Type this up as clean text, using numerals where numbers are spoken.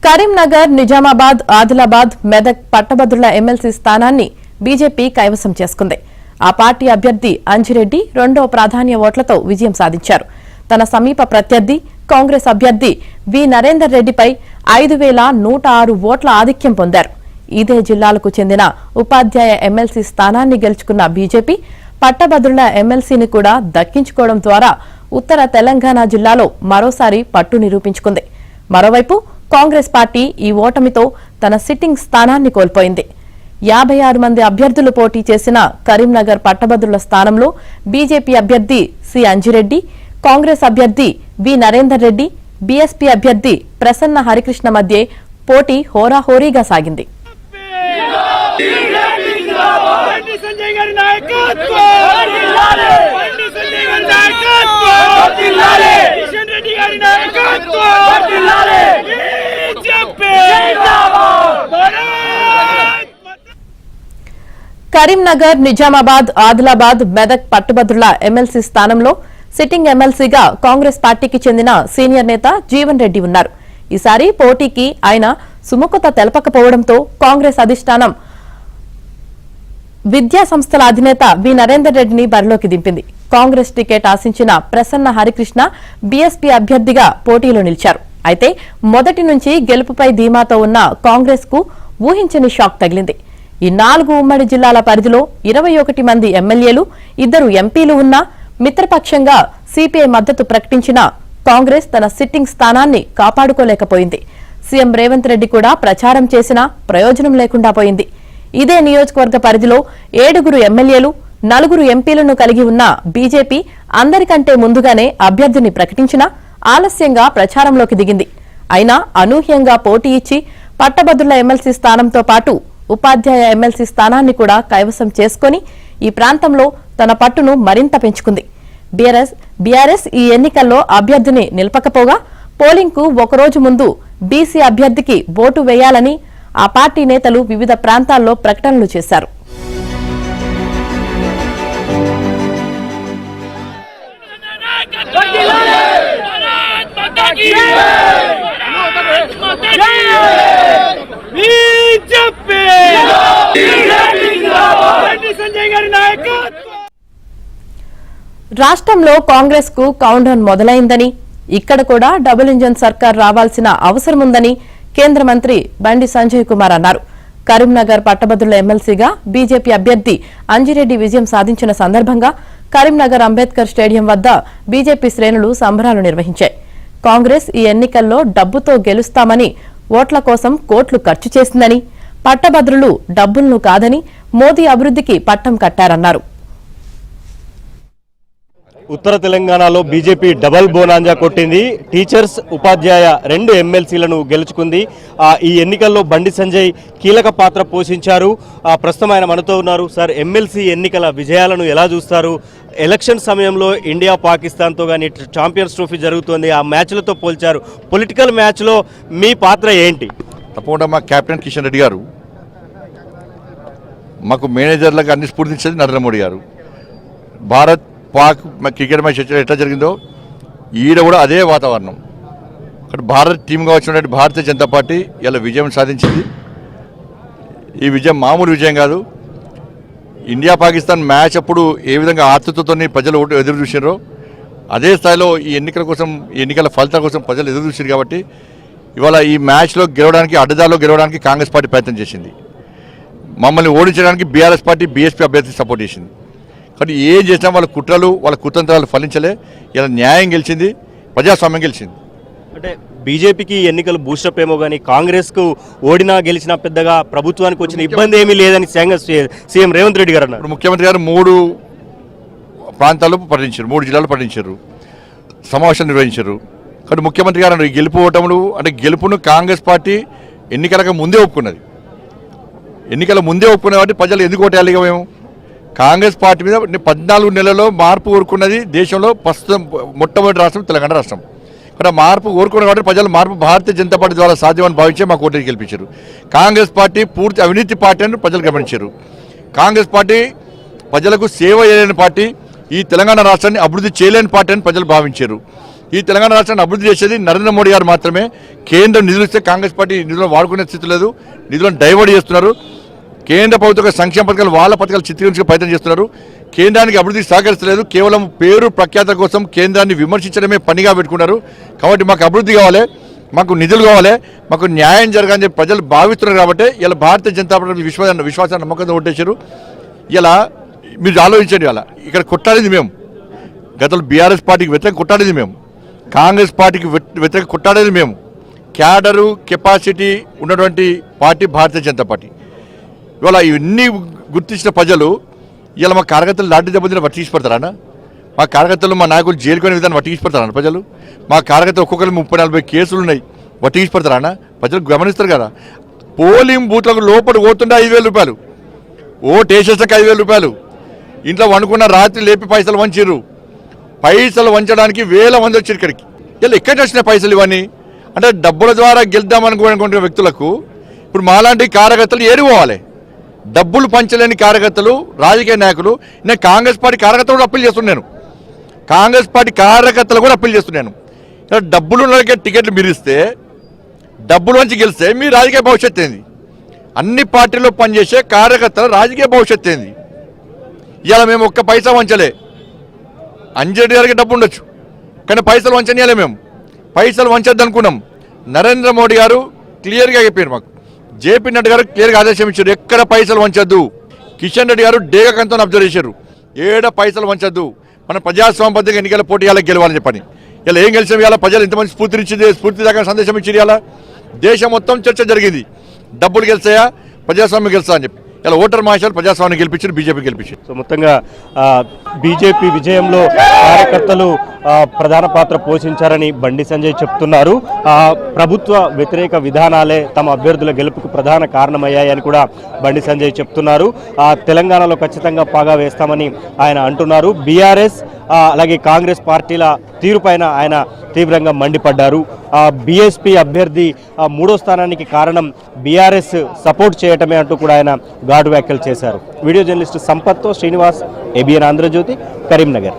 కరీంనగర్, నిజామాబాద్, ఆదిలాబాద్, మెదక్ పట్టభద్రుల ఎమ్మెల్సీ స్థానాన్ని బీజేపీ కైవసం చేసుకుంది. ఆ పార్టీ అభ్యర్థి అంజిరెడ్డి రెండో ప్రాధాన్య ఓట్లతో విజయం సాధించారు. తన సమీప ప్రత్యర్థి కాంగ్రెస్ అభ్యర్థి వి నరేందర్ రెడ్డిపై 5,106 ఓట్ల ఆధిక్యం పొందారు. ఇదే జిల్లాలకు చెందిన ఉపాధ్యాయ ఎమ్మెల్సీ స్థానాన్ని గెలుచుకున్న బీజేపీ పట్టభద్రుల ఎమ్మెల్సీని కూడా దక్కించుకోవడం ద్వారా ఉత్తర తెలంగాణ జిల్లాలో మరోసారి పట్టు నిరూపించుకుంది. మరోవైపు కాంగ్రెస్ పార్టీ ఈ ఓటమితో తన సిట్టింగ్ స్థానాన్ని కోల్పోయింది. 56 మంది అభ్యర్థులు పోటీ చేసిన కరీంనగర్ పట్టభద్రుల స్థానంలో బీజేపీ అభ్యర్థి సి అంజిరెడ్డి, కాంగ్రెస్ అభ్యర్థి వి నరేందర్ రెడ్డి, బీఎస్పీ అభ్యర్థి ప్రసన్న హరికృష్ణ మధ్య పోటీ హోరాహోరీగా సాగింది. కరీంనగర్, నిజామాబాద్, ఆదిలాబాద్, మెదక్ పట్టభద్రుల ఎమ్మెల్సీ స్థానంలో సిట్టింగ్ ఎమ్మెల్సీగా కాంగ్రెస్ పార్టీకి చెందిన సీనియర్ నేత జీవన్ రెడ్డి ఉన్నారు. ఈసారి పోటీకి ఆయన సుముఖత తెలపకపోవడంతో కాంగ్రెస్ అధిష్టానం విద్యా సంస్థల అధినేత వి నరేందర్ రెడ్డిని బరిలోకి దింపింది. కాంగ్రెస్ టికెట్ ఆశించిన ప్రసన్న హరికృష్ణ బీఎస్పీ అభ్యర్థిగా పోటీలో నిలిచారు. అయితే మొదటి నుంచి గెలుపుపై ధీమాతో ఉన్న కాంగ్రెస్ కు ఊహించని షాక్ తగిలింది. ఈ 4 ఉమ్మడి జిల్లాల పరిధిలో 21 మంది ఎమ్మెల్యేలు, 2 ఎంపీలు ఉన్నా మిత్రపక్షంగా సిపిఐ మద్దతు ప్రకటించిన కాంగ్రెస్ తన సిట్టింగ్ స్థానాన్ని కాపాడుకోలేకపోయింది. సీఎం రేవంత్ రెడ్డి కూడా ప్రచారం చేసినా ప్రయోజనం లేకుండా పోయింది. ఇదే నియోజకవర్గ పరిధిలో 7 ఎమ్మెల్యేలు, 4 ఎంపీలను కలిగి ఉన్న బీజేపీ అందరికంటే ముందుగానే అభ్యర్థిని ప్రకటించినా ఆలస్యంగా ప్రచారంలోకి దిగింది. అయినా అనూహ్యంగా పోటీ ఇచ్చి పట్టభద్రుల ఎమ్మెల్సీ స్థానంతో పాటు ఉపాధ్యాయ ఎమ్మెల్సీ స్థానాన్ని కూడా కైవసం చేసుకుని ఈ ప్రాంతంలో తన పట్టును మరింత పెంచుకుంది. బీఆర్ఎస్ ఈ ఎన్నికల్లో అభ్యర్థిని నిలపకపోగా పోలింగ్ కు ఒకరోజు ముందు బీసీ అభ్యర్థికి ఓటు వేయాలని ఆ పార్టీ నేతలు వివిధ ప్రాంతాల్లో ప్రకటనలు చేశారు. రాష్ట్రంలో కాంగ్రెస్ కు కౌంటౌన్ మొదలైందని, ఇక్కడ కూడా డబుల్ ఇంజన్ సర్కార్ రావాల్సిన అవసరముందని కేంద్ర మంత్రి బండి సంజయ్ కుమార్ అన్నారు. కరీంనగర్ పట్టభద్రుల ఎమ్మెల్సీగా బీజేపీ అభ్యర్థి అంజిరెడ్డి విజయం సాధించిన సందర్భంగా కరీంనగర్ అంబేద్కర్ స్టేడియం వద్ద బీజేపీ శ్రేణులు సంబరాలు నిర్వహించాయి. కాంగ్రెస్ ఈ ఎన్నికల్లో డబ్బుతో గెలుస్తామని, ఓట్ల కోసం కోట్లు ఖర్చు చేసిందని, పట్టభద్రులు డబ్బులను కాదని మోదీ అభివృద్ధికి పట్టం కట్టారన్నారు. ఉత్తర తెలంగాణలో బీజేపీ డబల్ బోనాంజా కొట్టింది. టీచర్స్, ఉపాధ్యాయ 2 ఎమ్మెల్సీలను గెలుచుకుంది. ఈ ఎన్నికల్లో బండి సంజయ్ కీలక పాత్ర పోషించారు. ప్రస్తుతం ఆయన మనతో ఉన్నారు. సార్, ఎమ్మెల్సీ ఎన్నికల విజయాలను ఎలా చూస్తారు? ఎలక్షన్ సమయంలో ఇండియా పాకిస్తాన్తో కానీ ఛాంపియన్స్ ట్రోఫీ జరుగుతోంది, ఆ మ్యాచ్లతో పోల్చారు. పొలిటికల్ మ్యాచ్లో మీ పాత్ర ఏంటి? తప్పకుండా మా కెప్టెన్ కిషన్ రెడ్డి గారు, మాకు మేనేజర్లకు అన్ని స్ఫూర్తించేది నరేంద్ర మోడీ గారు. భారత్ పాక్ క్రికెట్ మ్యాచ్ ఎట్లా జరిగిందో ఈడ కూడా అదే వాతావరణం. అక్కడ భారత్ టీమ్గా వచ్చినటువంటి భారతీయ జనతా పార్టీ ఇలా విజయం సాధించింది. ఈ విజయం మామూలు విజయం కాదు. ఇండియా పాకిస్తాన్ మ్యాచ్ అప్పుడు ఏ విధంగా ఆతృతతో ప్రజలు ఎదురు చూసారో అదే స్థాయిలో ఈ ఎన్నికల ఫలితాల కోసం ప్రజలు ఎదురు చూసారు. కాబట్టి ఇవాళ ఈ మ్యాచ్లో గెలవడానికి, అడ్డదారిలో గెలవడానికి కాంగ్రెస్ పార్టీ ప్రయత్నం చేసింది. మమ్మల్ని ఓడించడానికి బీఆర్ఎస్ పార్టీ బీఎస్పీ అభ్యర్థి సపోర్ట్ చేసింది. కానీ ఏం చేసినా వాళ్ళ కుట్రలు, వాళ్ళ కుతంత్రాలు ఫలించలే. ఇలా న్యాయం గెలిచింది, ప్రజాస్వామ్యం గెలిచింది. అంటే బీజేపీకి ఎన్నికలు బూస్టప్ ఏమో కానీ కాంగ్రెస్కు ఓడినా గెలిచినా పెద్దగా ప్రభుత్వానికి వచ్చిన ఇబ్బంది ఏమీ లేదని సీఎం రేవంత్ రెడ్డి గారు అన్నారు. ముఖ్యమంత్రి గారు 3 ప్రాంతాల్లో పర్యటించారు, 3 జిల్లాలు పర్యటించారు, సమావేశం నిర్వహించారు. కానీ ముఖ్యమంత్రి గారు గెలుపు ఓటములు అంటే గెలుపును కాంగ్రెస్ పార్టీ ఎన్నికలకు ముందే ఒప్పుకున్నది. ఎన్నికల ముందే ఒప్పుకునే కాబట్టి ప్రజలు ఎందుకు ఓటేయాలిగా? మేము కాంగ్రెస్ పార్టీ మీద 14 నెలల్లో మార్పు కోరుకున్నది. దేశంలో ప్రస్తుతం మొట్టమొదటి రాష్ట్రం తెలంగాణ రాష్ట్రం. ఇక్కడ మార్పు కోరుకున్న కాబట్టి ప్రజలు మార్పు భారతీయ జనతా పార్టీ ద్వారా సాధ్యమని భావించే మాకు ఓటు గెలిపించారు. కాంగ్రెస్ పార్టీ పూర్తి అవినీతి పార్టీ అని ప్రజలు గమనించారు. కాంగ్రెస్ పార్టీ ప్రజలకు సేవ చేయలేని పార్టీ, ఈ తెలంగాణ రాష్ట్రాన్ని అభివృద్ధి చేయలేని పార్టీ అని ప్రజలు భావించారు. ఈ తెలంగాణ రాష్ట్రాన్ని అభివృద్ధి చేసేది నరేంద్ర మోడీ గారు మాత్రమే. కేంద్రం నిధులు ఇస్తే కాంగ్రెస్ పార్టీ నిధులను వాడుకునే స్థితి లేదు. నిధులను డైవర్ట్ చేస్తున్నారు. కేంద్ర ప్రభుత్వ సంక్షేమ పథకాలు వాళ్ళ పథకాలు చిత్రీకరించే ప్రయత్నం చేస్తున్నారు. కేంద్రానికి అభివృద్ధికి సహకరిస్తలేదు. కేవలం పేరు ప్రఖ్యాత కోసం కేంద్రాన్ని విమర్శించడమే పనిగా పెట్టుకున్నారు. కాబట్టి మాకు అభివృద్ధి కావాలి, మాకు నిధులు కావాలి, మాకు న్యాయం జరగాలని చెప్పి ప్రజలు భావిస్తున్నారు. కాబట్టి ఇలా భారతీయ జనతా పార్టీ విశ్వాసాన్ని నమ్మకంతో ఓటేశారు. ఇలా మీరు ఆలోచించండి. ఇలా ఇక్కడ కొట్టాడింది మేము, గతంలో బీఆర్ఎస్ పార్టీకి వ్యతిరేక కొట్టాడేది మేము, కాంగ్రెస్ పార్టీకి వ్యతిరేక కొట్టాడేది మేము. క్యాడరు కెపాసిటీ ఉన్నటువంటి పార్టీ భారతీయ జనతా పార్టీ. ఇవాళ ఇవన్నీ గుర్తించిన ప్రజలు ఇలా మా కార్యకర్తలు లాంటి దెబ్బతిన వట్టి తీసుపడతారా? మా కార్యకర్తలు మా నాయకులు జైలుకునే విధానం వట్టి తీసుపడతారా ప్రజలు? మా కార్యకర్తలు ఒక్కొక్కరు 30-40 కేసులు ఉన్నాయి, వట్టి తీసుపడతారా? ప్రజలు గమనిస్తారు కదా. పోలింగ్ బూత్లకు లోపల పోతుండే 5,000 రూపాయలు, ఓటు వేసేసాక 5,000 రూపాయలు, ఇంట్లో వండుకున్న రాత్రి లేపి పైసలు వంచిర్రు. పైసలు వంచడానికి 1000 మంది వచ్చారు ఇక్కడికి. ఇలా ఎక్కడి వచ్చినాయి పైసలు ఇవన్నీ? అంటే డబ్బుల ద్వారా గెలుద్దామనుకునే వ్యక్తులకు ఇప్పుడు మాలాంటి కార్యకర్తలు ఏరిపోవాలి. డబ్బులు పంచలేని కార్యకర్తలు, రాజకీయ నాయకులు. నేను కాంగ్రెస్ పార్టీ కార్యకర్తలు కూడా అప్పీల్ చేస్తున్నాను. కాంగ్రెస్ పార్టీ కార్యకర్తలు కూడా అప్పీల్ చేస్తున్నాను. ఇలా డబ్బులు ఉన్నకే టికెట్లు మీరిస్తే, డబ్బులు వంచి గెలిస్తే మీ రాజకీయ భవిష్యత్తు ఏంది? అన్ని పార్టీల్లో పనిచేసే కార్యకర్తల రాజకీయ భవిష్యత్తు ఏంది? ఇలా మేము ఒక్క పైసా వంచలే. అంజరెడ్డి గారికి డబ్బు ఉండొచ్చు, కానీ పైసలు వంచనీయాలే. మేము పైసలు వంచద్దు అనుకున్నాం. నరేంద్ర మోడీ గారు క్లియర్గా చెప్పారు మాకు. జేపీ నడ్డా గారు క్లియర్గా ఆదేశం ఇచ్చారు, ఎక్కడ పైసలు వంచద్దు. కిషన్ రెడ్డి గారు డేగకంతో అబ్జర్వ్ చేశారు, ఏడ పైసలు వంచద్దు. మన ప్రజాస్వామ్యబద్ధంగా ఎన్నికల పోటీ ఇలా గెలవాలని చెప్పని. ఇలా ఏం గెలిచాం? ఇలా ప్రజలు ఎంతమంది స్ఫూర్తిదాయక సందేశం ఇచ్చారు. ఇలా దేశం మొత్తం చర్చ జరిగింది, డబ్బులు గెలిచాయా, ప్రజాస్వామ్యం గెలుస్తా అని చెప్పి. ఇలా ఓటర్ మహాశాలు ప్రజాస్వామ్యం గెలిపించారు, బీజేపీ గెలిపించారు. సో మొత్తంగా బీజేపీ విజయంలో కార్యకర్తలు ప్రధాన పాత్ర పోషించారని బండి సంజయ్ చెప్తున్నారు. ప్రభుత్వ వ్యతిరేక విధానాలే తమ అభ్యర్థుల గెలుపుకు ప్రధాన కారణమయ్యాయని కూడా బండి సంజయ్ చెప్తున్నారు. తెలంగాణలో ఖచ్చితంగా పాగా వేస్తామని ఆయన అంటున్నారు. బీఆర్ఎస్ అలాగే కాంగ్రెస్ పార్టీల తీరుపైన ఆయన తీవ్రంగా మండిపడ్డారు. బీఎస్పీ అభ్యర్థి 3వ స్థానానికి కారణం బీఆర్ఎస్ సపోర్ట్ చేయటమే అంటూ కూడా ఆయన ఘాటు వ్యాఖ్యలు చేశారు. వీడియో జర్నలిస్టు సంపత్తో శ్రీనివాస్, ఏబిఎన్ ఆంధ్రజ్యోతి, కరీంనగర్.